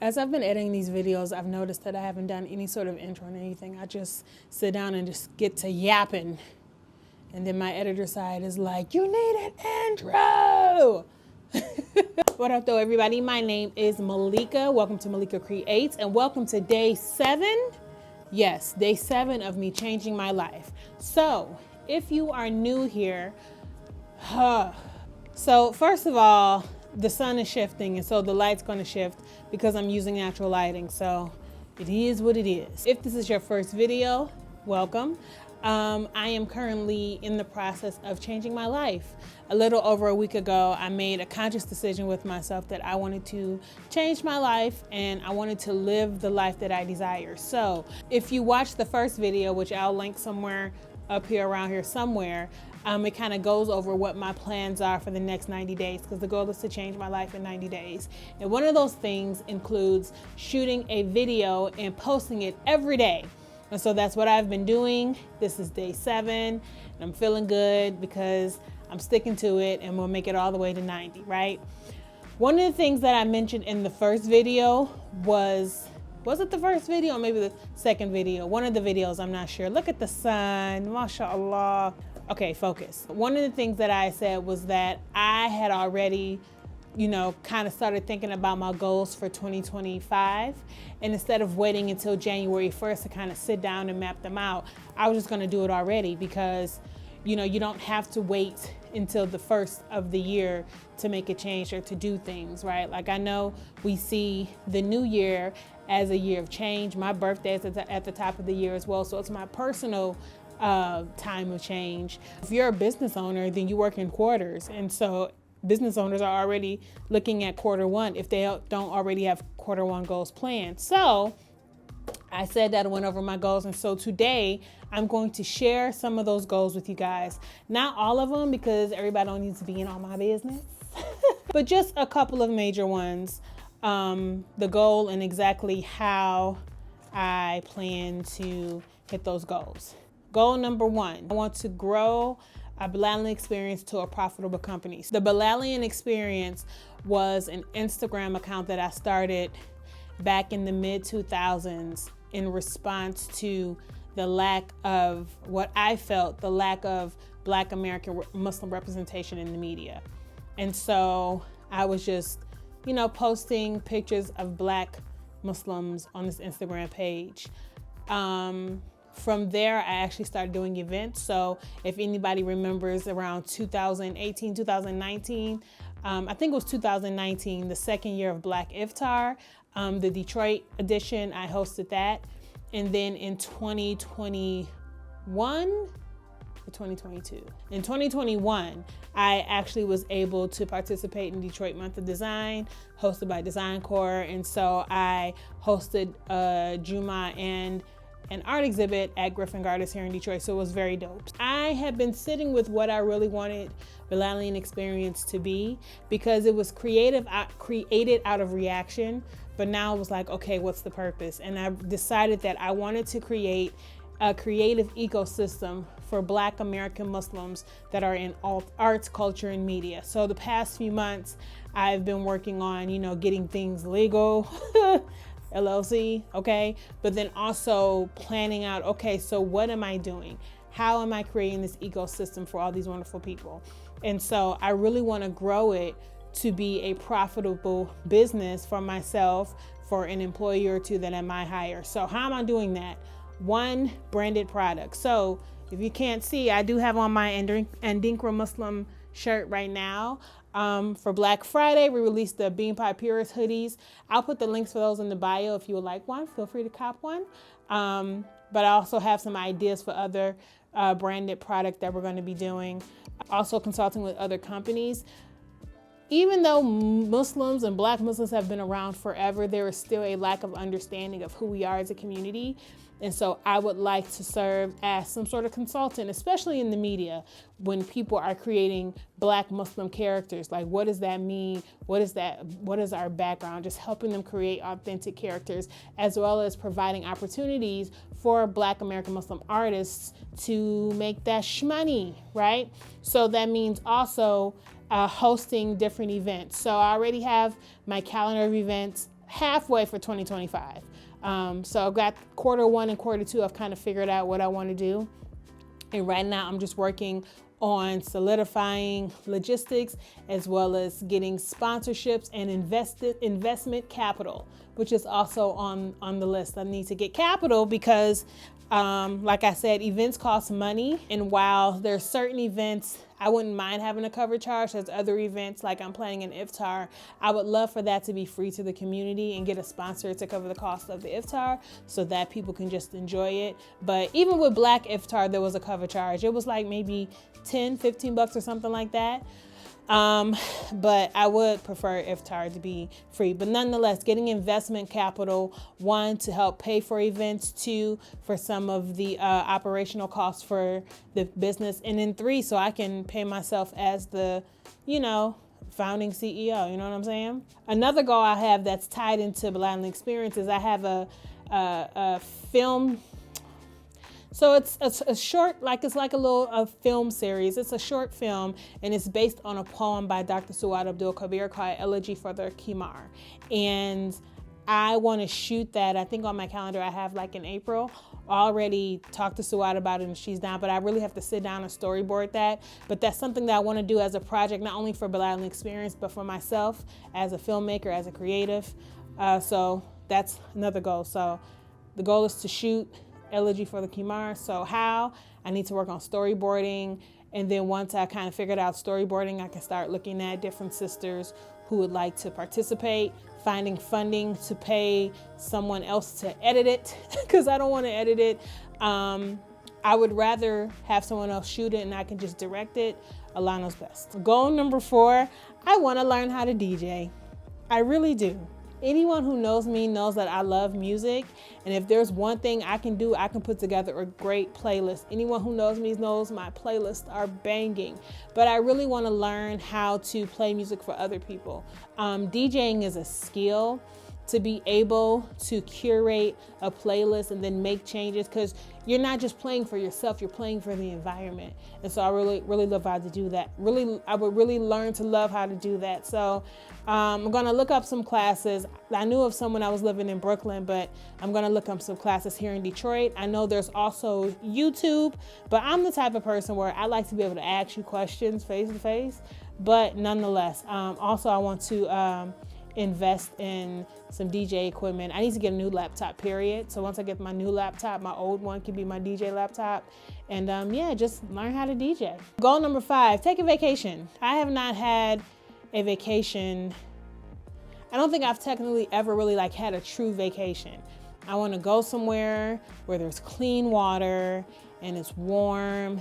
As I've been editing these videos, I've noticed that I haven't done any sort of intro or anything. I just sit down and just get to yapping. And then my editor side is like, you need an intro. What up though, everybody? My name is Malika. Welcome to Malika Creates and welcome to day 7. Yes, day 7 of me changing my life. So if you are new here, so first of all, the sun is shifting and so the light's going to shift because I'm using natural lighting. So it is what it is. If this is your first video, welcome. I am currently in the process of changing my life. A little over a week ago, I made a conscious decision with myself that I wanted to change my life and I wanted to live the life that I desire. So if you watch the first video, which I'll link somewhere up here around here somewhere, it kind of goes over what my plans are for the next 90 days because the goal is to change my life in 90 days. And one of those things includes shooting a video and posting it every day. And so that's what I've been doing. This is day 7 and I'm feeling good because I'm sticking to it and we'll make it all the way to 90, right? One of the things that I mentioned in the first video was it the first video or maybe the second video? One of the videos, I'm not sure. Look at the sun, mashallah. Okay, focus. One of the things that I said was that I had already, kind of started thinking about my goals for 2025. And instead of waiting until January 1st to kind of sit down and map them out, I was just going to do it already because, you don't have to wait until the first of the year to make a change or to do things, right? Like I know we see the new year as a year of change. My birthday is at the top of the year as well. So it's my personal time of change. If you're a business owner, then you work in quarters. And so business owners are already looking at quarter 1 if they don't already have quarter 1 goals planned. So I said that I went over my goals. And so today I'm going to share some of those goals with you guys. Not all of them because everybody don't need to be in all my business, but just a couple of major ones. The goal and exactly how I plan to hit those goals. Goal number 1, I want to grow a Balalian Experience to a profitable company. The Balalian Experience was an Instagram account that I started back in the mid-2000s in response to the lack of what I felt, the lack of Black American Muslim representation in the media. And so I was just, posting pictures of Black Muslims on this Instagram page. From there, I actually started doing events. So if anybody remembers around 2018, 2019, I think it was 2019, the second year of Black Iftar, the Detroit edition, I hosted that. And then in 2021 or 2022, in 2021, I actually was able to participate in Detroit Month of Design, hosted by Design Corps. And so I hosted Juma and an art exhibit at Griffin Gardens here in Detroit, so it was very dope. I had been sitting with what I really wanted Balalian Experience to be because it was created out of reaction, but now it was like, okay, what's the purpose? And I decided that I wanted to create a creative ecosystem for Black American Muslims that are in arts, culture, and media. So the past few months, I've been working on, getting things legal, LLC, okay? But then also planning out, okay, so what am I doing? How am I creating this ecosystem for all these wonderful people? And so I really want to grow it to be a profitable business for myself, for an employee or two that I might hire. So how am I doing that? 1, branded product. So if you can't see, I do have on my Andinkra Muslim shirt right now. For Black Friday, we released the Bean Pie Purist hoodies. I'll put the links for those in the bio. If you would like one, feel free to cop one. But I also have some ideas for other branded product that we're going to be doing. Also consulting with other companies. Even though Muslims and Black Muslims have been around forever, there is still a lack of understanding of who we are as a community. And so I would like to serve as some sort of consultant, especially in the media, when people are creating Black Muslim characters. Like, what does that mean? What is that? What is our background? Just helping them create authentic characters, as well as providing opportunities for Black American Muslim artists to make that shmoney, right? So that means also hosting different events. So I already have my calendar of events halfway for 2025. So I've got quarter one and quarter two. I've kind of figured out what I want to do. And right now I'm just working on solidifying logistics as well as getting sponsorships and investment capital, which is also on the list. I need to get capital because like I said, events cost money. And while there's certain events I wouldn't mind having a cover charge, there's other events like I'm planning an iftar. I would love for that to be free to the community and get a sponsor to cover the cost of the iftar so that people can just enjoy it. But even with Black Iftar, there was a cover charge. It was like maybe 10, 15 bucks or something like that. But I would prefer iftar to be free. But nonetheless, getting investment capital, one, to help pay for events, two, for some of the operational costs for the business, and then three, so I can pay myself as the, founding CEO. You know what I'm saying? Another goal I have that's tied into Bladley Experience is I have a film. So it's a short, it's like a film series. It's a short film, and it's based on a poem by Dr. Suad Abdul Kabir called Elegy for the Khimar. And I want to shoot that. I think on my calendar I have in April. I already talked to Suad about it and she's down, but I really have to sit down and storyboard that. But that's something that I want to do as a project, not only for Bladley Experience, but for myself as a filmmaker, as a creative. So that's another goal. So the goal is to shoot Elegy for the Khimar. So how? I need to work on storyboarding. And then once I kind of figured out storyboarding, I can start looking at different sisters who would like to participate, finding funding to pay someone else to edit it, because I don't want to edit it. I would rather have someone else shoot it and I can just direct it. Alano's best. Goal number 4, I want to learn how to DJ. I really do. Anyone who knows me knows that I love music, and if there's one thing I can do, I can put together a great playlist. Anyone who knows me knows my playlists are banging, but I really want to learn how to play music for other people. DJing is a skill. To be able to curate a playlist and then make changes, because you're not just playing for yourself, you're playing for the environment. And so I really love how to do that. I would really learn to love how to do that. So I'm gonna look up some classes. I knew of someone. I was living in Brooklyn, but I'm gonna look up some classes here in Detroit. I know there's also YouTube, but I'm the type of person where I like to be able to ask you questions face to face. But nonetheless, also I want to invest in some DJ equipment. I need to get a new laptop, period. So once I get my new laptop, my old one can be my DJ laptop. And yeah, just learn how to DJ. Goal number 5, take a vacation. I have not had a vacation. I don't think I've technically ever really had a true vacation. I want to go somewhere where there's clean water and it's warm,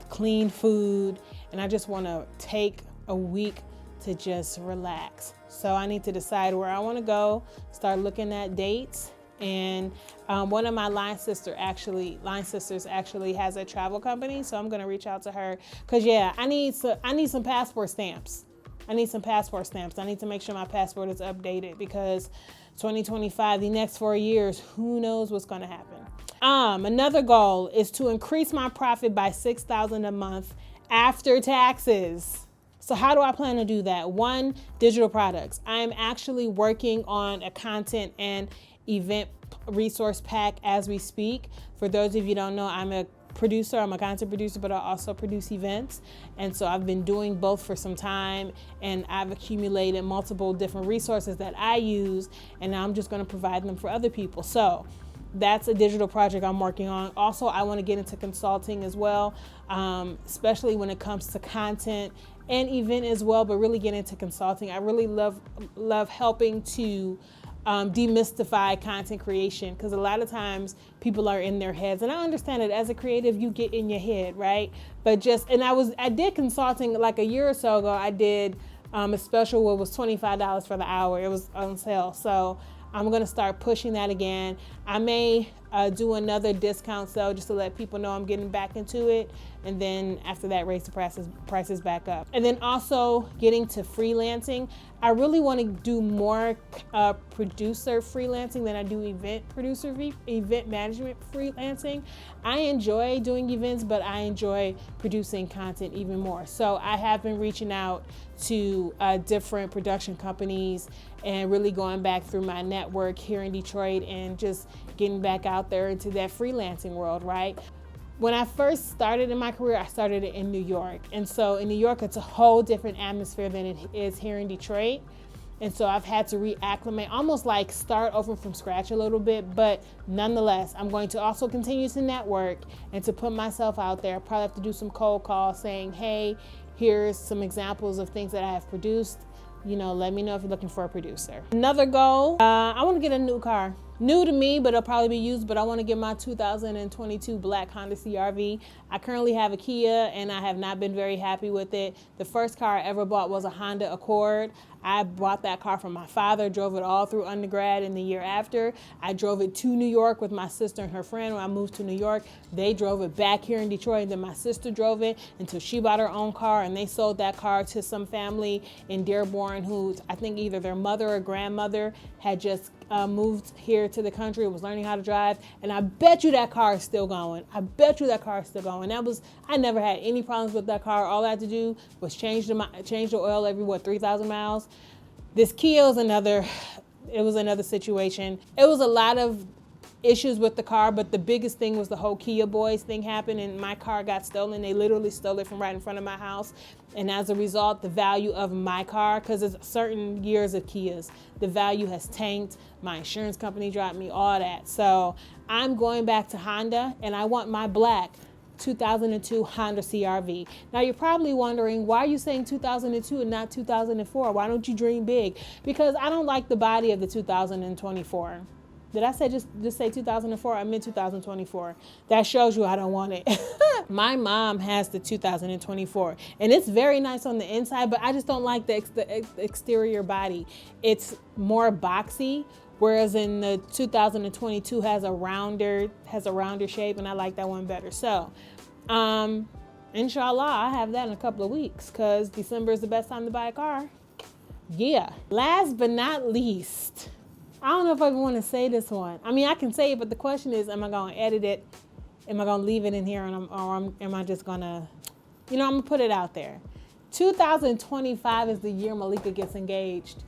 clean food, and I just want to take a week to just relax. So I need to decide where I want to go, start looking at dates. And one of my line sisters actually has a travel company. So I'm going to reach out to her, because yeah, I need some passport stamps. I need to make sure my passport is updated, because 2025, the next 4 years, who knows what's going to happen. Another goal is to increase my profit by $6,000 a month after taxes. So how do I plan to do that? 1, digital products. I'm actually working on a content and event resource pack as we speak. For those of you who don't know, I'm a producer. I'm a content producer, but I also produce events. And so I've been doing both for some time, and I've accumulated multiple different resources that I use, and now I'm just going to provide them for other people. So that's a digital project I'm working on. Also, I want to get into consulting as well, especially when it comes to content and event as well, but really get into consulting. I really love helping to demystify content creation, because a lot of times people are in their heads, and I understand it. As a creative, you get in your head, right? But I did consulting a year or so ago. I did a special where it was $25 for the hour. It was on sale. So I'm going to start pushing that again. I may do another discount sale just to let people know I'm getting back into it. And then after that, raise the prices back up. And then also getting to freelancing. I really want to do more producer freelancing than I do event management freelancing. I enjoy doing events, but I enjoy producing content even more. So I have been reaching out to different production companies and really going back through my network here in Detroit and just getting back out there into that freelancing world, right? When I first started in my career, I started it in New York. And so in New York, it's a whole different atmosphere than it is here in Detroit. And so I've had to reacclimate, almost like start over from scratch a little bit, but nonetheless, I'm going to also continue to network and to put myself out there. Probably have to do some cold calls saying, hey, here's some examples of things that I have produced. You know, let me know if you're looking for a producer. Another goal, I want to get a new car. New to me, but it'll probably be used, but I want to get my 2022 black Honda CR-V. I currently have a Kia and I have not been very happy with it. The first car I ever bought was a Honda Accord. I bought that car from my father, drove it all through undergrad and the year after. I drove it to New York with my sister and her friend when I moved to New York. They drove it back here in Detroit, and then my sister drove it until she bought her own car, and they sold that car to some family in Dearborn who I think either their mother or grandmother had just moved here to the country and was learning how to drive. And I bet you that car is still going. I bet you that car is still going. I never had any problems with that car. All I had to do was change the oil every 3,000 miles. This Kia was another situation. It was a lot of issues with the car, but the biggest thing was the whole Kia Boys thing happened, and my car got stolen. They literally stole it from right in front of my house. And as a result, the value of my car, because it's certain years of Kias, the value has tanked. My insurance company dropped me, all that. So I'm going back to Honda, and I want my black 2002 Honda CR-V. Now you're probably wondering, why are you saying 2002 and not 2004? Why don't you dream big? Because I don't like the body of the 2024. Did I say just say 2004? I meant 2024. That shows you I don't want it. My mom has the 2024, and it's very nice on the inside, but I just don't like the exterior body. It's more boxy, whereas in the 2022 has a rounder shape, and I like that one better. So, inshallah, I have that in a couple of weeks, because December is the best time to buy a car. Yeah. Last but not least, I don't know if I want to say this one. I mean, I can say it, but the question is, am I going to edit it? Am I going to leave it in here, or am I just going to, I'm going to put it out there. 2025 is the year Malika gets engaged.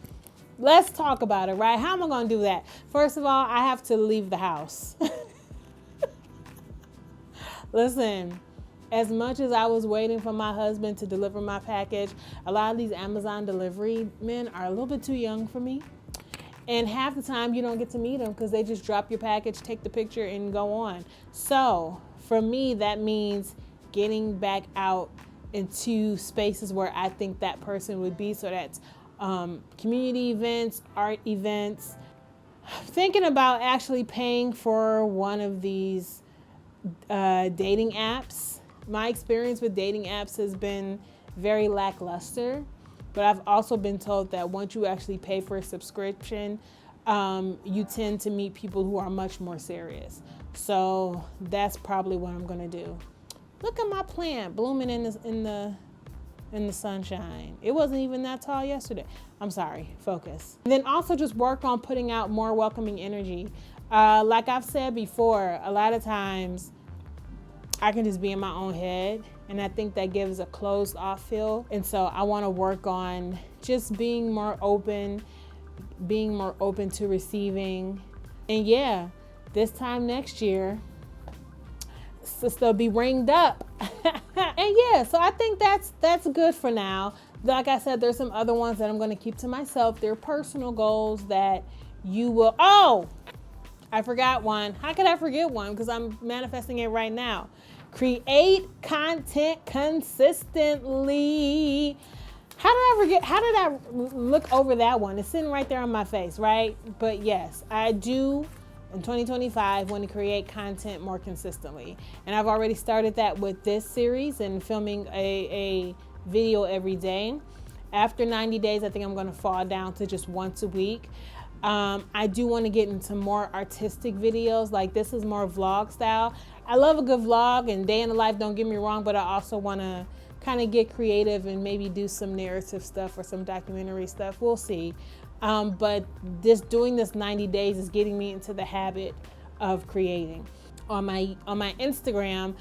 Let's talk about it, right? How am I going to do that? First of all, I have to leave the house. Listen, as much as I was waiting for my husband to deliver my package, a lot of these Amazon delivery men are a little bit too young for me. And half the time you don't get to meet them because they just drop your package, take the picture, and go on. So for me, that means getting back out into spaces where I think that person would be. So that's community events, art events. Thinking about actually paying for one of these dating apps. My experience with dating apps has been very lackluster. But I've also been told that once you actually pay for a subscription, you tend to meet people who are much more serious. So that's probably what I'm going to do. Look at my plant blooming in the sunshine. It wasn't even that tall yesterday. I'm sorry, focus. And then also just work on putting out more welcoming energy. Like I've said before, a lot of times I can just be in my own head, and I think that gives a closed off feel. And so I want to work on just being more open to receiving. And yeah, this time next year, sister'll be ringed up. And yeah, so I think that's good for now. Like I said, there's some other ones that I'm going to keep to myself. They're personal goals that you will, I forgot one. How could I forget one? Because I'm manifesting it right now. Create content consistently. How did I forget? How did I look over that one? It's sitting right there on my face, right? But yes, I do in 2025 want to create content more consistently. And I've already started that with this series and filming a video every day. After 90 days, I think I'm going to fall down to just once a week. I do want to get into more artistic videos. Like this is more vlog style. I love a good vlog and day in the life, don't get me wrong, but I also want to kind of get creative and maybe do some narrative stuff or some documentary stuff. We'll see. But just doing this 90 days is getting me into the habit of creating. On my Instagram,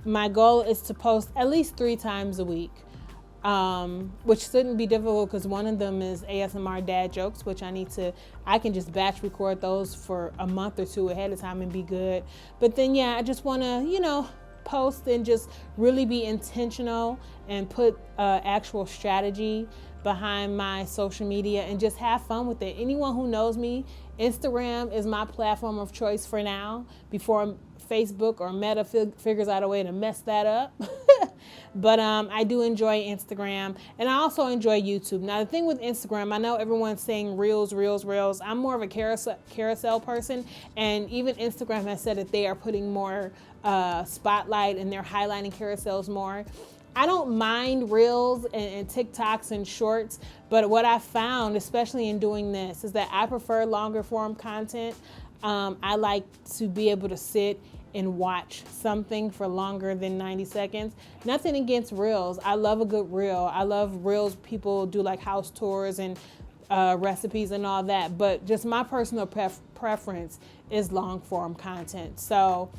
my goal is to post at least 3 times a week, which shouldn't be difficult because one of them is ASMR dad jokes, which I can just batch record those for a month or 2 ahead of time and be good. But then, yeah, I just want to, post and just really be intentional and put actual strategy behind my social media and just have fun with it. Anyone who knows me, Instagram is my platform of choice for now before Facebook or Meta figures out a way to mess that up. But I do enjoy Instagram, and I also enjoy YouTube. Now, the thing with Instagram, I know everyone's saying reels. I'm more of a carousel person, and even Instagram has said that they are putting more spotlight and they're highlighting carousels more. I don't mind reels and TikToks and shorts, but what I found, especially in doing this, is that I prefer longer form content. I like to be able to sit and watch something for longer than 90 seconds. Nothing against reels. I love a good reel. I love reels. People do like house tours and recipes and all that, but just my personal preference is long form content. So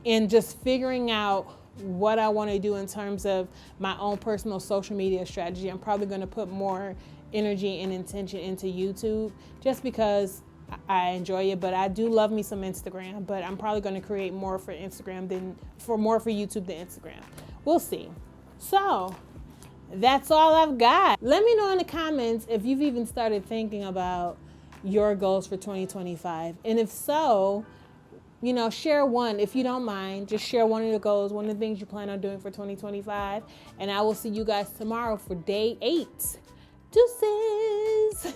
in just figuring out what I want to do in terms of my own personal social media strategy, I'm probably going to put more energy and intention into YouTube just because I enjoy it. But I do love me some Instagram, but I'm probably going to create more for Instagram than for YouTube than Instagram. We'll see. So that's all I've got. Let me know in the comments if you've even started thinking about your goals for 2025. And if so, share one if you don't mind. Just share one of your goals, one of the things you plan on doing for 2025. And I will see you guys tomorrow for day 8. Deuces.